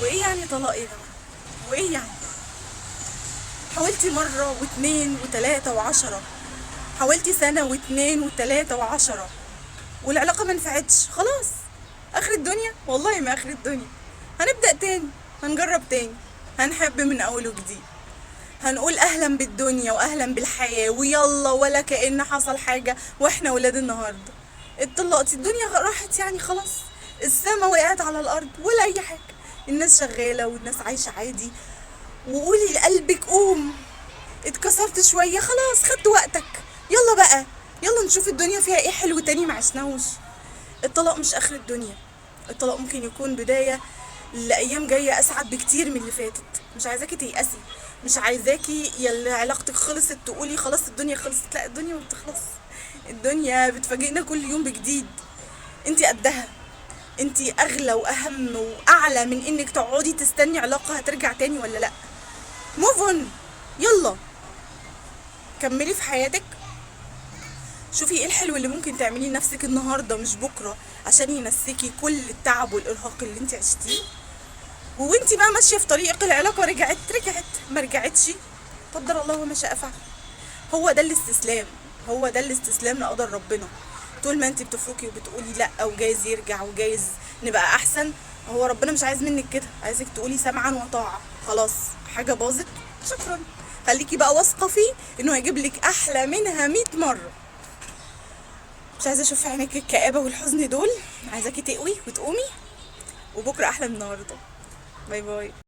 وايه يعني طلاق ايه ده؟ وايه يعني؟ حاولتي مرة واتنين وتلاتة وعشرة، حاولتي سنة واتنين وتلاتة وعشرة، والعلاقة ما نفعتش، خلاص اخر الدنيا؟ والله ما اخر الدنيا. هنبدأ تاني، هنجرب تاني، هنحب من اول وجديد، هنقول اهلا بالدنيا واهلا بالحياة ويلا ولا كأن حصل حاجة، واحنا ولاد النهاردة. اتطلقتي الدنيا راحت يعني، خلاص السما وقعت على الارض ولا اي حاجة. الناس شغالة والناس عايشة عادي. وقولي لقلبك قوم، اتكسرت شوية خلاص، خدت وقتك، يلا بقى، يلا نشوف الدنيا فيها ايه حلو تاني ما عشناهوش. الطلاق مش اخر الدنيا، الطلاق ممكن يكون بداية لأيام جاية أسعد بكتير من اللي فاتت. مش عايزاكي تيأسي، مش عايزاكي يلا علاقتك خلصت تقولي خلاص الدنيا خلصت، لا الدنيا ما بتخلص، الدنيا بتفاجئنا كل يوم بجديد. انتي قدها، انتي أغلى وأهم وأعلى من إنك تقعدي تستني علاقة هترجع تاني ولا لأ. موف اون، يلا كملي في حياتك. شوفي ايه الحلو اللي ممكن تعمليه لنفسك النهارده مش بكره، عشان ينسيكي كل التعب والارهاق اللي انت عشتيه. وانتي بقى ماشيه في طريقك العلاقه رجعت، ما رجعتش، قدر الله وما شاء فعل. هو ده الاستسلام، هو ده الاستسلام لقدر ربنا. طول ما انت بتفركي وبتقولي لا وجايز يرجع وجايز نبقى احسن، هو ربنا مش عايز منك كده، عايزك تقولي سمعا وطاعه. خلاص حاجه باظت، شكرا، خليكي بقى واثقه فيه انه هيجيب لك احلى منها 100 مره. مش عايزه اشوف في عينيك الكآبه والحزن دول، عايزاكي تقوي وتقومي، وبكره احلى من النهارده. باي باي.